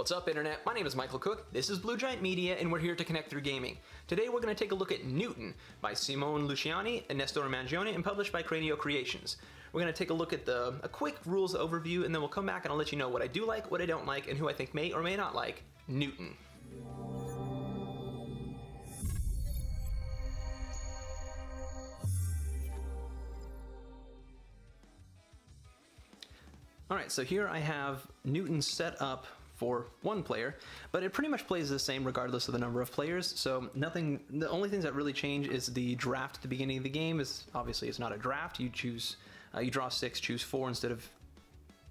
What's up, Internet? My name is Michael Cook, this is Blue Giant Media, and we're here to connect through gaming. Today we're going to take a look at Newton by Simone Luciani and Nestor Mangione and published by Cranio Creations. We're going to take a look at a quick rules overview, and then we'll come back and I'll let you know what I do like, what I don't like, and who I think may or may not like Newton. Alright, so here I have Newton set up for one player, but it pretty much plays the same regardless of the number of players, so the only things that really change is the draft at the beginning of the game. Obviously it's not a draft, you draw 6, choose 4 instead of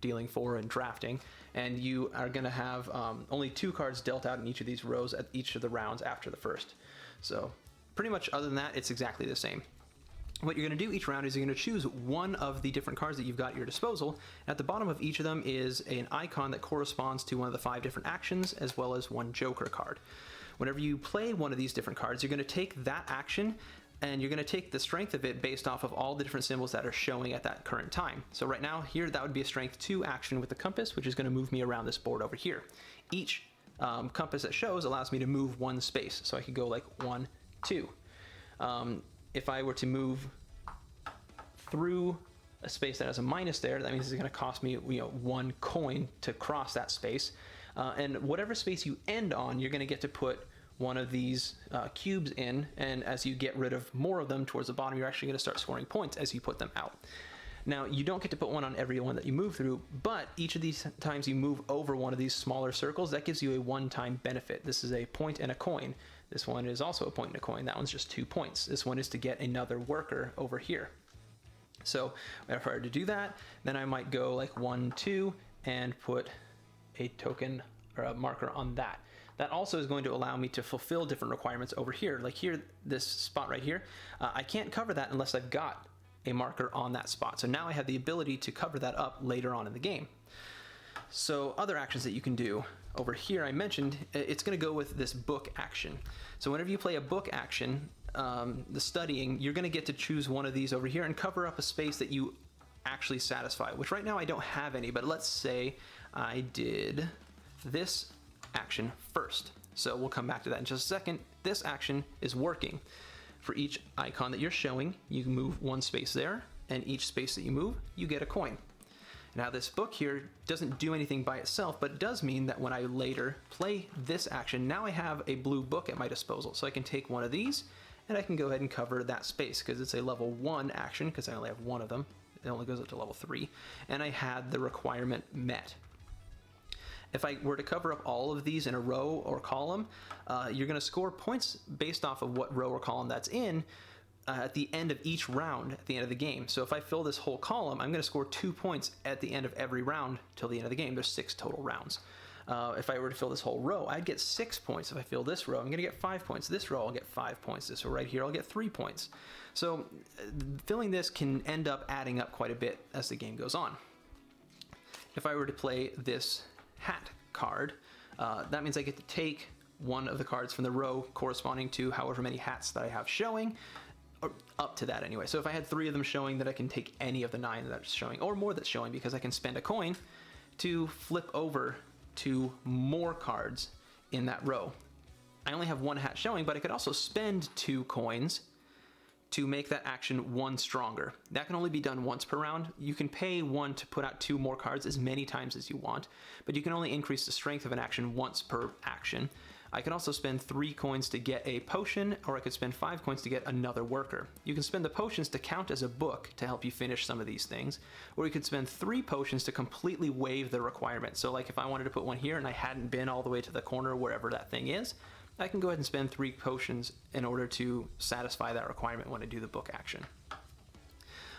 dealing 4 and drafting, and you are going to have only 2 cards dealt out in each of these rows at each of the rounds after the first. So pretty much other than that, it's exactly the same. What you're going to do each round is you're going to choose one of the different cards that you've got at your disposal. At the bottom of each of them is an icon that corresponds to one of the 5 different actions, as well as one Joker card. Whenever you play one of these different cards, you're going to take that action and you're going to take the strength of it based off of all the different symbols that are showing at that current time. So right now here, that would be a strength 2 action with the compass, which is going to move me around this board over here. Each compass that shows allows me to move 1 space, so I could go like 1, 2. If I were to move through a space that has a minus there, that means it's going to cost me 1 coin to cross that space. And whatever space you end on, you're going to get to put one of these cubes in, and as you get rid of more of them towards the bottom, you're actually going to start scoring points as you put them out. Now, you don't get to put one on every one that you move through, but each of these times you move over one of these smaller circles, that gives you a one-time benefit. This is a point and a coin. This one is also a point and a coin. That one's just 2 points. This one is to get another worker over here. So if I were to do that, then I might go like 1, 2, and put a token or a marker on that. That also is going to allow me to fulfill different requirements over here. Like here, this spot right here, I can't cover that unless I've got a marker on that spot. So now I have the ability to cover that up later on in the game. So other actions that you can do over here, I mentioned, it's going to go with this book action. So whenever you play a book action, the studying, you're going to get to choose one of these over here and cover up a space that you actually satisfy, which right now I don't have any, but let's say I did this action first. So we'll come back to that in just a second. This action is working. For each icon that you're showing, you can move 1 space there, and each space that you move, you get a coin. Now this book here doesn't do anything by itself, but it does mean that when I later play this action, now I have a blue book at my disposal. So I can take one of these, and I can go ahead and cover that space, because it's a level 1 action, because I only have 1 of them. It only goes up to level 3, and I had the requirement met. If I were to cover up all of these in a row or column, you're going to score points based off of what row or column that's in at the end of each round at the end of the game. So if I fill this whole column, I'm going to score 2 points at the end of every round till the end of the game. There's 6 total rounds. If I were to fill this whole row, I'd get 6 points. If I fill this row, I'm going to get 5 points. This row, I'll get 5 points. This row right here, I'll get 3 points. So filling this can end up adding up quite a bit as the game goes on. If I were to play this hat card, that means I get to take one of the cards from the row corresponding to however many hats that I have showing, or up to that anyway. So if I had 3 of them showing, that I can take any of the 9 that's showing, or more that's showing, because I can spend a coin to flip over to more cards in that row. I only have 1 hat showing, but I could also spend 2 coins to make that action 1 stronger. That can only be done once per round. You can pay 1 to put out 2 more cards as many times as you want, but you can only increase the strength of an action once per action. I can also spend 3 coins to get a potion, or I could spend 5 coins to get another worker. You can spend the potions to count as a book to help you finish some of these things, or you could spend 3 potions to completely waive the requirement. So like if I wanted to put one here and I hadn't been all the way to the corner wherever that thing is, I can go ahead and spend 3 potions in order to satisfy that requirement when I do the book action.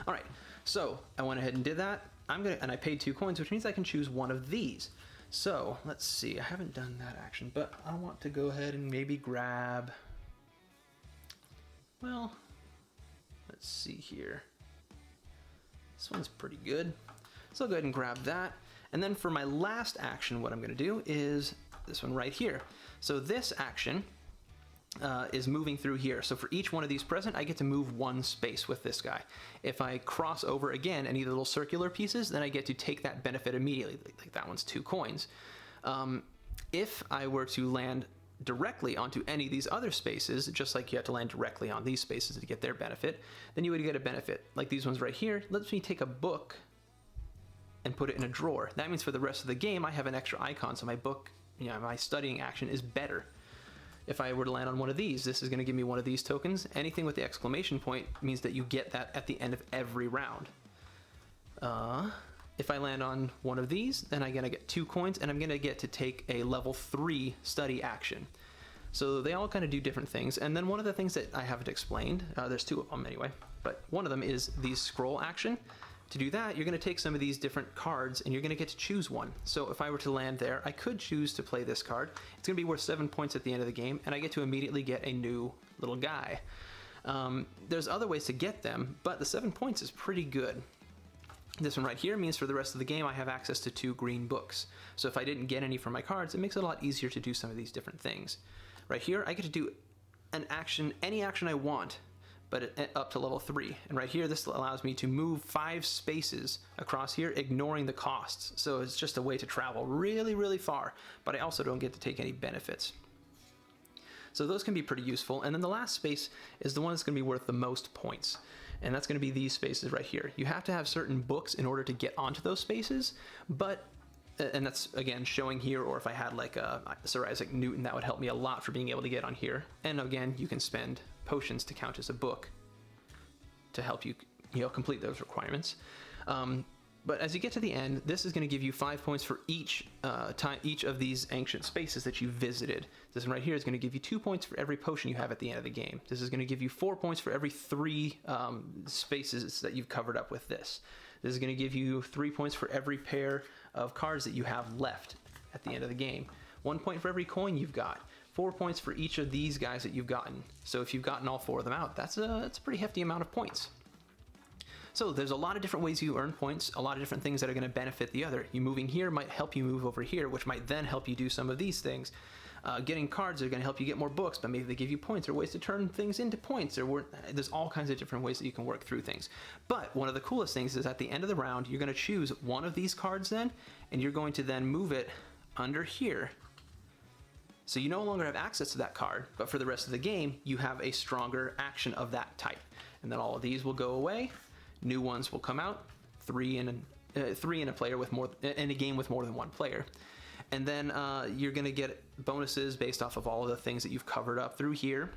All right, so I went ahead and did that. And I paid 2 coins, which means I can choose one of these. So let's see, I haven't done that action, but I want to go ahead and maybe grab, well, let's see here. This one's pretty good. So I'll go ahead and grab that. And then for my last action, what I'm gonna do is this one right here. So this action is moving through here. So for each one of these present, I get to move 1 space with this guy. If I cross over again any of the little circular pieces, then I get to take that benefit immediately. Like that one's 2 coins. If I were to land directly onto any of these other spaces, just like you have to land directly on these spaces to get their benefit, then you would get a benefit. Like these ones right here, lets me take a book and put it in a drawer. That means for the rest of the game, I have an extra icon, so my book, my studying action is better. If I were to land on one of these, this is going to give me one of these tokens. Anything with the exclamation point means that you get that at the end of every round. If I land on one of these, then I'm going to get 2 coins, and I'm going to get to take a level 3 study action. So they all kind of do different things. And then one of the things that I haven't explained, there's 2 of them anyway, but one of them is the scroll action. To do that, you're going to take some of these different cards, and you're going to get to choose one. So if I were to land there, I could choose to play this card. It's going to be worth 7 points at the end of the game, and I get to immediately get a new little guy. There's other ways to get them, but the 7 points is pretty good. This one right here means for the rest of the game I have access to 2 green books. So if I didn't get any from my cards, it makes it a lot easier to do some of these different things. Right here, I get to do an action, any action I want, but up to level 3. And right here, this allows me to move 5 spaces across here, ignoring the costs. So it's just a way to travel really, really far, but I also don't get to take any benefits. So those can be pretty useful. And then the last space is the one that's going to be worth the most points. And that's going to be these spaces right here. You have to have certain books in order to get onto those spaces, but, and that's again showing here, or if I had like a Sir Isaac Newton, that would help me a lot for being able to get on here. And again, you can spend potions to count as a book to help you, complete those requirements. But as you get to the end, this is going to give you 5 points for each of these ancient spaces that you visited. This one right here is going to give you 2 points for every potion you have at the end of the game. This is going to give you 4 points for every 3 spaces that you've covered up with this. This is going to give you 3 points for every pair of cards that you have left at the end of the game. 1 point for every coin you've got. 4 points for each of these guys that you've gotten. So if you've gotten all 4 of them out, that's a pretty hefty amount of points. So there's a lot of different ways you earn points, a lot of different things that are going to benefit the other. You moving here might help you move over here, which might then help you do some of these things. Getting cards are going to help you get more books, but maybe they give you points or ways to turn things into points. There's all kinds of different ways that you can work through things. But one of the coolest things is at the end of the round, you're going to choose one of these cards then, and you're going to then move it under here. So you no longer have access to that card, but for the rest of the game, you have a stronger action of that type. And then all of these will go away. New ones will come out, 3 in a player with more in a game with more than 1 player, and then you're going to get bonuses based off of all of the things that you've covered up through here,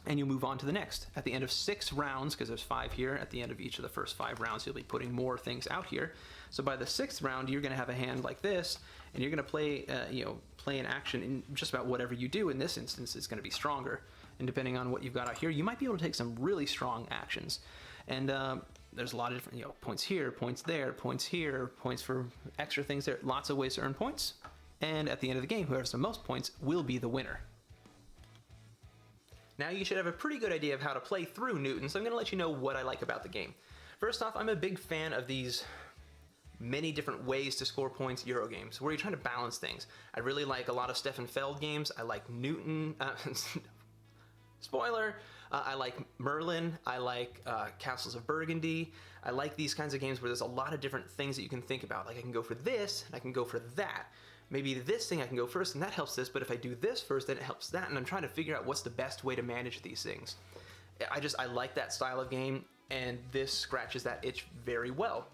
and you move on to the next. At the end of 6 rounds, because there's 5 here, at the end of each of the first 5 rounds, you'll be putting more things out here. So by the 6th round, you're going to have a hand like this, and you're going to play, play an action in just about whatever you do. In this instance, it's going to be stronger, and depending on what you've got out here, you might be able to take some really strong actions. And there's a lot of different, points here, points there, points here, points for extra things there. Lots of ways to earn points. And at the end of the game, whoever has the most points will be the winner. Now you should have a pretty good idea of how to play through Newton, so I'm going to let you know what I like about the game. First off, I'm a big fan of these many different ways to score points Euro games, where you're trying to balance things. I really like a lot of Stefan Feld games. I like Newton. Spoiler. I like Merlin. I like Castles of Burgundy. I like these kinds of games where there's a lot of different things that you can think about. Like I can go for this, and I can go for that. Maybe this thing I can go first, and that helps this, but if I do this first, then it helps that, and I'm trying to figure out what's the best way to manage these things. I like that style of game, and this scratches that itch very well.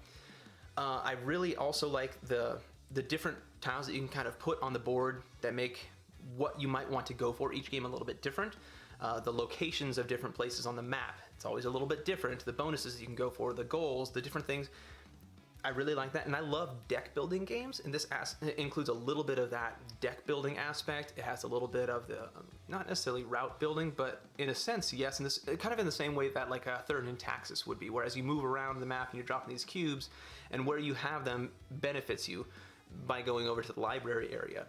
I really also like the different tiles that you can kind of put on the board that make what you might want to go for each game a little bit different. The locations of different places on the map, it's always a little bit different. The bonuses you can go for, the goals, the different things. I really like that, and I love deck building games, and this includes a little bit of that deck building aspect. It has a little bit of the, not necessarily route building, but in a sense, yes, and this kind of in the same way that like a Third in Taxis would be, whereas you move around the map and you're dropping these cubes, and where you have them benefits you by going over to the library area.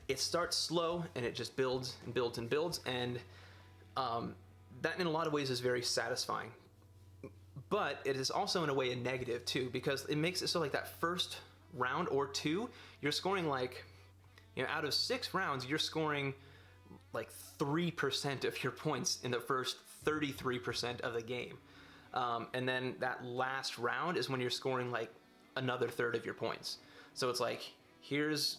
It starts slow, and it just builds and builds and builds, and that in a lot of ways is very satisfying. But it is also in a way a negative too, because it makes it so like that first round or two, you're scoring like, out of 6 rounds, you're scoring like 3% of your points in the first 33% of the game. And then that last round is when you're scoring like another third of your points. So it's like, here's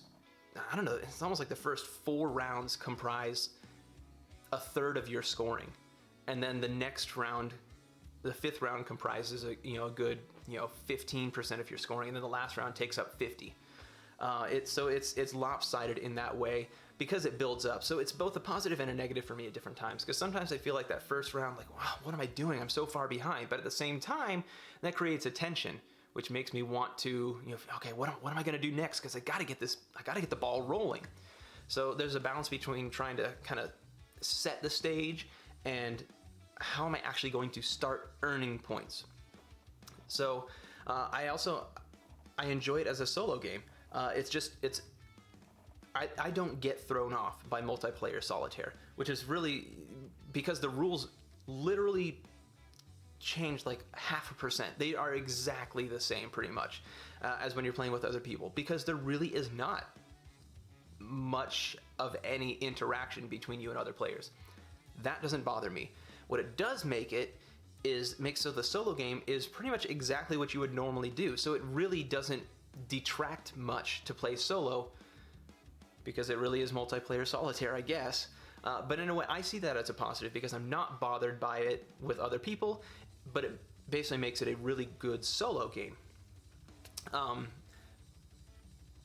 I don't know, it's almost like the first 4 rounds comprise a third of your scoring, and then the next round, the 5th round, comprises a good 15% of your scoring, and then the last round takes up 50. It's lopsided in that way because it builds up. So it's both a positive and a negative for me at different times, because sometimes I feel like that first round, like, wow, what am I doing? I'm so far behind. But at the same time, that creates a tension, which makes me want to, okay, what am I going to do next? Because I got to get the ball rolling. So there's a balance between trying to kind of set the stage and how am I actually going to start earning points. So I enjoy it as a solo game. I don't get thrown off by multiplayer solitaire, which is really because the rules literally change like 0.5%. They are exactly the same pretty much as when you're playing with other people, because there really is not much of any interaction between you and other players. That doesn't bother me. What it does make so the solo game is pretty much exactly what you would normally do. So it really doesn't detract much to play solo, because it really is multiplayer solitaire, I guess. But in a way, I see that as a positive, because I'm not bothered by it with other people, but it basically makes it a really good solo game.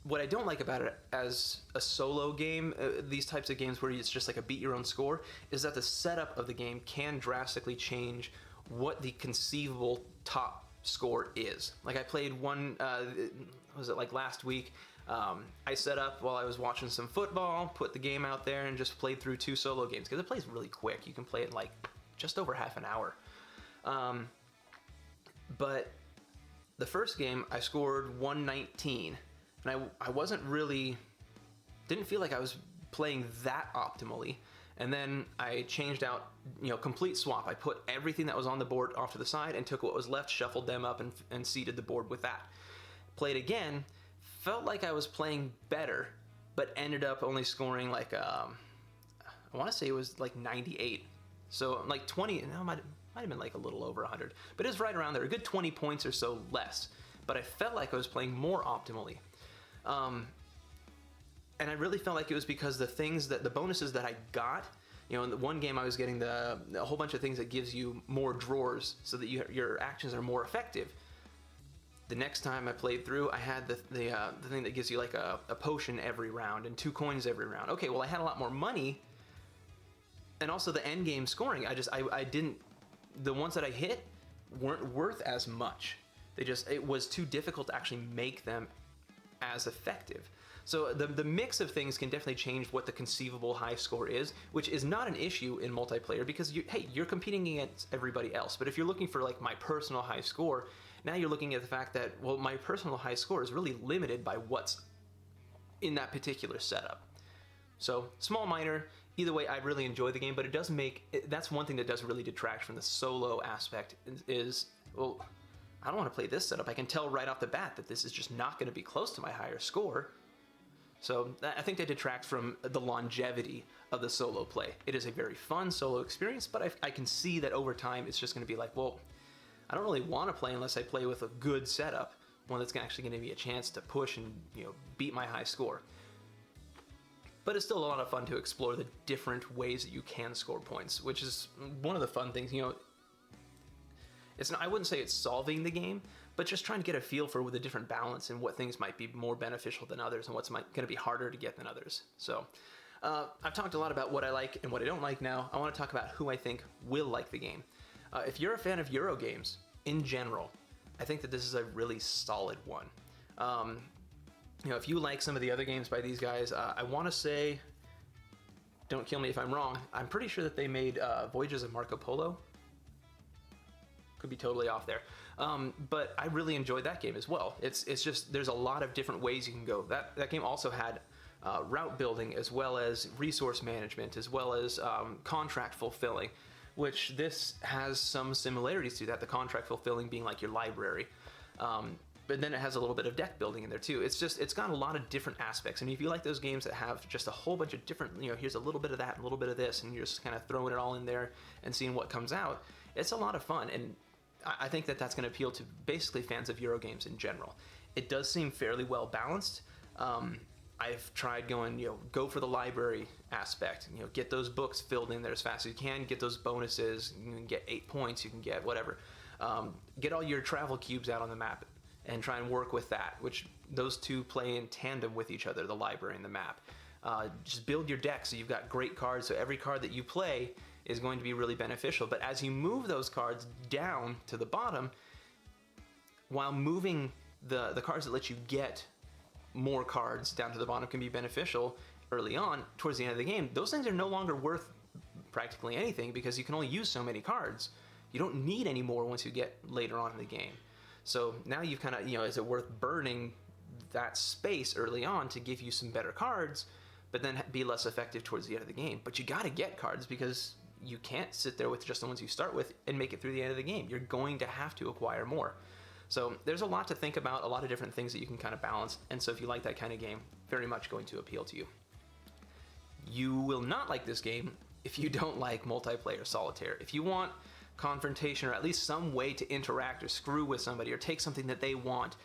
What I don't like about it as a solo game, these types of games where it's just like a beat your own score, is that the setup of the game can drastically change what the conceivable top score is. Like I played one, was it like last week? I set up while I was watching some football, put the game out there, and just played through 2 solo games, because it plays really quick. You can play it in like just over half an hour. But the first game I scored 119, and I didn't feel like I was playing that optimally. And then I changed out, complete swap. I put everything that was on the board off to the side and took what was left, shuffled them up, and seeded the board with that. Played again, felt like I was playing better, but ended up only scoring like, I want to say it was like 98. So like 20, no, might have been like a little over 100, but it was right around there, a good 20 points or so less. But I felt like I was playing more optimally. And I really felt like it was because the bonuses that I got, in the one game I was getting a whole bunch of things that gives you more drawers so that your actions are more effective. The next time I played through, I had the thing that gives you like a potion every round and 2 coins every round. Okay, well I had a lot more money, and also the end game scoring. I didn't, the ones that I hit weren't worth as much. It was too difficult to actually make them as effective. So the mix of things can definitely change what the conceivable high score is, which is not an issue in multiplayer, because you're competing against everybody else. But if you're looking for like my personal high score, now you're looking at the fact that, well, my personal high score is really limited by what's in that particular setup. So small, minor, either way, I really enjoy the game, but that's one thing that does really detract from the solo aspect is, well, I don't want to play this setup. I can tell right off the bat that this is just not going to be close to my higher score. So I think that detracts from the longevity of the solo play. It is a very fun solo experience, but I can see that over time it's just going to be like, well, I don't really want to play unless I play with a good setup, one that's actually going to give me a chance to push and beat my high score. But it's still a lot of fun to explore the different ways that you can score points, which is one of the fun things. I wouldn't say it's solving the game, but just trying to get a feel for the different balance and what things might be more beneficial than others and what's going to be harder to get than others. So I've talked a lot about what I like and what I don't like. Now I want to talk about who I think will like the game. If you're a fan of Euro games in general, I think that this is a really solid one. If you like some of the other games by these guys, I want to say, don't kill me if I'm wrong, I'm pretty sure that they made Voyages of Marco Polo. Could be totally off there. But I really enjoyed that game as well. It's just, there's a lot of different ways you can go. That game also had route building, as well as resource management, as well as contract fulfilling, which this has some similarities to that, the contract fulfilling being like your library. But then it has a little bit of deck building in there too. It's got a lot of different aspects. And if you like those games that have just a whole bunch of different, here's a little bit of that, a little bit of this, and you're just kind of throwing it all in there and seeing what comes out, it's a lot of fun. And I think that that's going to appeal to basically fans of Euro games in general. It does seem fairly well balanced. I've tried going, go for the library aspect. Get those books filled in there as fast as you can. Get those bonuses. You can get 8 points. You can get whatever. Get all your travel cubes out on the map and try and work with that, which those two play in tandem with each other, the library and the map. Just build your deck so you've got great cards, so every card that you play is going to be really beneficial. But as you move those cards down to the bottom, while moving the cards that let you get more cards down to the bottom can be beneficial early on, towards the end of the game, those things are no longer worth practically anything because you can only use so many cards. You don't need any more once you get later on in the game. So now you've kind of, is it worth burning that space early on to give you some better cards, but then be less effective towards the end of the game? But you got to get cards because you can't sit there with just the ones you start with and make it through the end of the game. You're going to have to acquire more. So there's a lot to think about, a lot of different things that you can kind of balance. And so if you like that kind of game, very much going to appeal to you. You will not like this game if you don't like multiplayer solitaire. If you want confrontation or at least some way to interact or screw with somebody or take something that they want,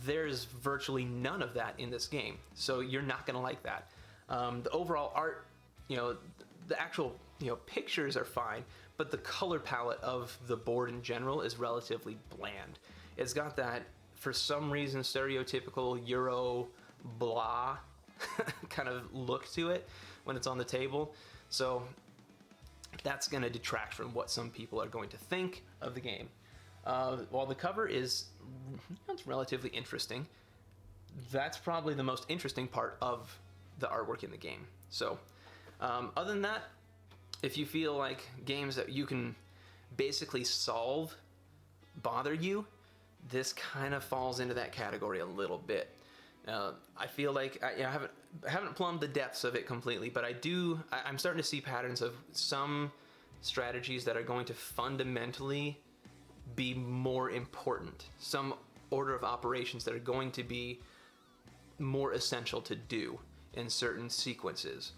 there's virtually none of that in this game. So you're not going to like that. The overall art, the actual pictures are fine, but the color palette of the board in general is relatively bland. It's got that, for some reason, stereotypical Euro blah kind of look to it when it's on the table. So that's going to detract from what some people are going to think of the game. While the cover is it's relatively interesting, that's probably the most interesting part of the artwork in the game. So other than that, if you feel like games that you can basically solve bother you, this kind of falls into that category a little bit. I feel like I haven't plumbed the depths of it completely, but I'm starting to see patterns of some strategies that are going to fundamentally be more important. Some order of operations that are going to be more essential to do in certain sequences.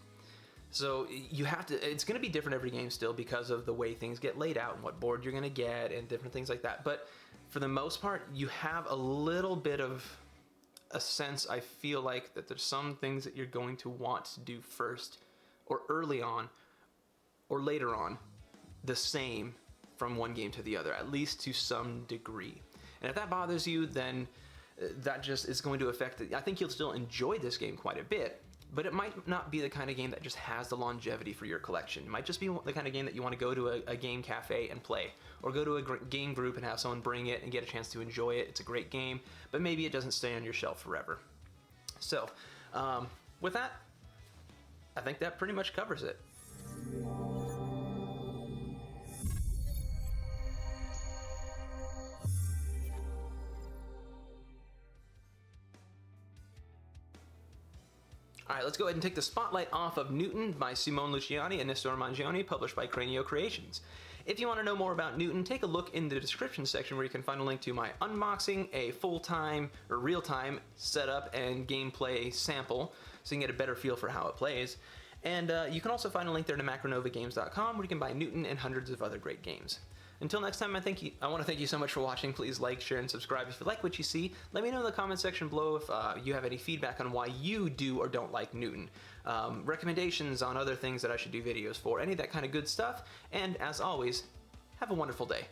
So it's going to be different every game still because of the way things get laid out and what board you're going to get and different things like that. But for the most part, you have a little bit of a sense, I feel like, that there's some things that you're going to want to do first or early on or later on the same from one game to the other, at least to some degree. And if that bothers you, then that just is going to affect it. I think you'll still enjoy this game quite a bit, but it might not be the kind of game that just has the longevity for your collection. It might just be the kind of game that you want to go to a game cafe and play, or go to a game group and have someone bring it and get a chance to enjoy it. It's a great game, but maybe it doesn't stay on your shelf forever. So, with that, I think that pretty much covers it. All right, let's go ahead and take the spotlight off of Newton by Simone Luciani and Nestor Mangione, published by Cranio Creations. If you want to know more about Newton, take a look in the description section where you can find a link to my unboxing, a full-time or real-time setup and gameplay sample, so you can get a better feel for how it plays. And you can also find a link there to MacroNovaGames.com where you can buy Newton and hundreds of other great games. Until next time, I want to thank you so much for watching. Please like, share, and subscribe if you like what you see. Let me know in the comment section below if you have any feedback on why you do or don't like Newton. Recommendations on other things that I should do videos for, any of that kind of good stuff. And as always, have a wonderful day.